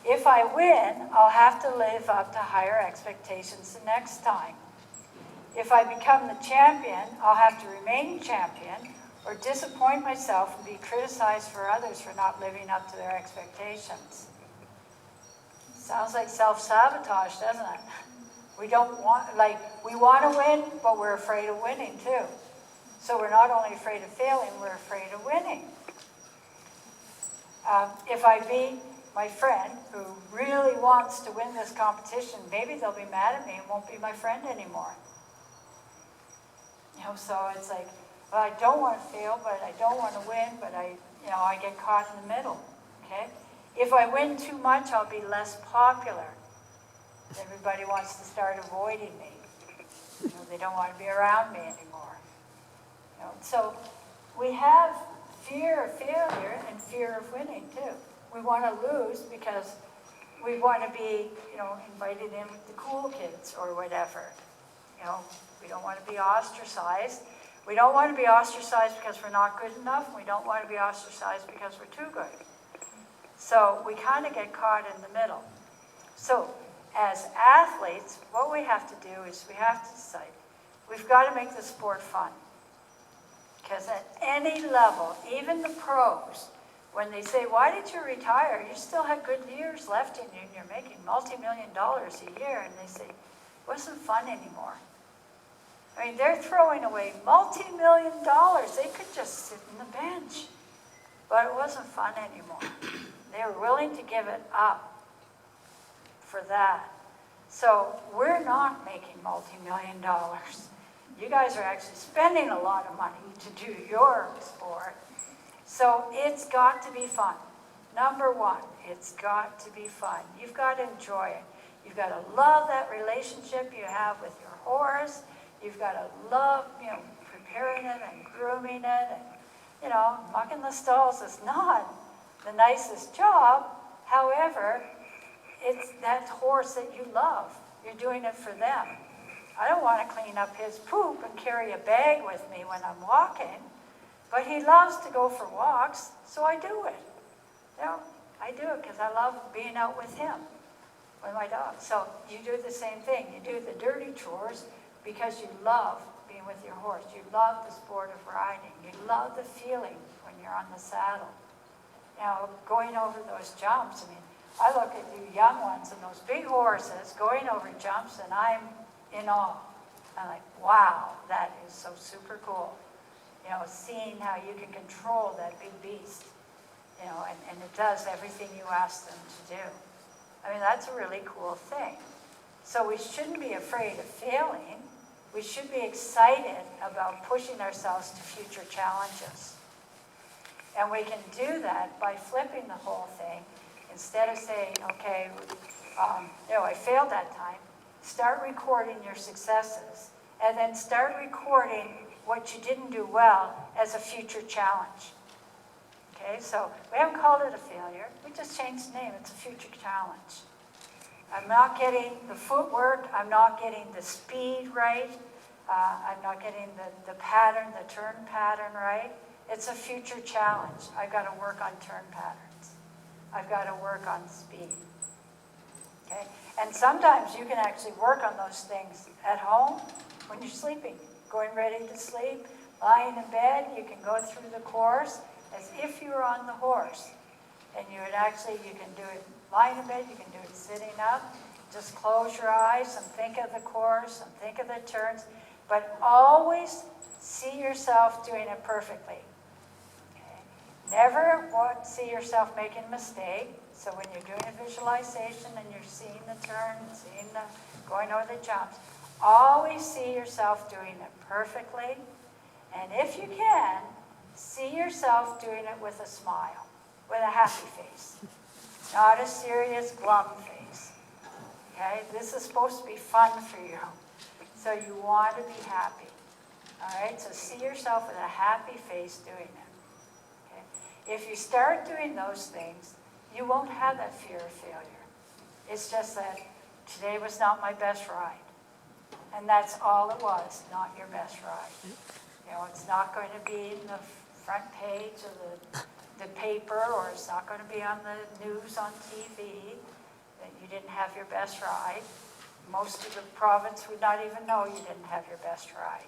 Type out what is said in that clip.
If I win, I'll have to live up to higher expectations the next time. If I become the champion, I'll have to remain champion or disappoint myself and be criticized for others for not living up to their expectations. Sounds like self-sabotage, doesn't it? We don't want, we want to win, but we're afraid of winning too. So we're not only afraid of failing, we're afraid of winning. If I beat my friend who really wants to win this competition, maybe they'll be mad at me and won't be my friend anymore. So it's like, well, I don't want to fail, but I don't want to win, but I get caught in the middle, okay? If I win too much, I'll be less popular. Everybody wants to start avoiding me. They don't want to be around me anymore. So we have fear of failure and fear of winning too. We want to lose because we want to be, invited in with the cool kids or whatever. We don't want to be ostracized. We don't want to be ostracized because we're not good enough. We don't want to be ostracized because we're too good. So we kind of get caught in the middle. So as athletes, what we have to do is we have to decide, we've got to make the sport fun. Because at any level, even the pros, when they say, why did you retire? You still have good years left in you and you're making multi-million dollars a year. And they say, it wasn't fun anymore. I mean, they're throwing away multi-million dollars. They could just sit on the bench. But it wasn't fun anymore. They were willing to give it up for that. So we're not making multi-million dollars. You guys are actually spending a lot of money to do your sport. So it's got to be fun. Number one, it's got to be fun. You've got to enjoy it. You've got to love that relationship you have with your horse. You've got to love, preparing it and grooming it. And, mucking the stalls is not the nicest job. However, it's that horse that you love. You're doing it for them. I don't want to clean up his poop and carry a bag with me when I'm walking, but he loves to go for walks, so I do it. I do it because I love being out with him, with my dog. So you do the same thing. You do the dirty chores because you love being with your horse. You love the sport of riding. You love the feeling when you're on the saddle. Going over those jumps, I look at you young ones and those big horses going over jumps, and I'm in awe. I'm like, wow, that is so super cool. Seeing how you can control that big beast, and it does everything you ask them to do. That's a really cool thing. So we shouldn't be afraid of failing. We should be excited about pushing ourselves to future challenges. And we can do that by flipping the whole thing. Instead of saying, okay, I failed that time, start recording your successes, and then start recording what you didn't do well as a future challenge. Okay, so we haven't called it a failure. We just changed the name. It's a future challenge. I'm not getting the footwork. I'm not getting the speed right. I'm not getting the pattern, the turn pattern right. It's a future challenge. I've got to work on turn patterns. I've got to work on speed. Okay? And sometimes you can actually work on those things at home when you're sleeping, going ready to sleep, lying in bed. You can go through the course as if you were on the horse. And you can do it lying in bed, you can do it sitting up. Just close your eyes and think of the course and think of the turns. But always see yourself doing it perfectly. Okay? Never see yourself making a mistake. So when you're doing a visualization and you're seeing the turn, going over the jumps, always see yourself doing it perfectly. And if you can, see yourself doing it with a smile, with a happy face. Not a serious glum face. Okay? This is supposed to be fun for you. So you want to be happy. All right? So see yourself with a happy face doing it. Okay? If you start doing those things, you won't have that fear of failure. It's just that today was not my best ride. And that's all it was, not your best ride. It's not going to be in the front page of the paper, or it's not going to be on the news on TV. that you didn't have your best ride. Most of the province would not even know you didn't have your best ride.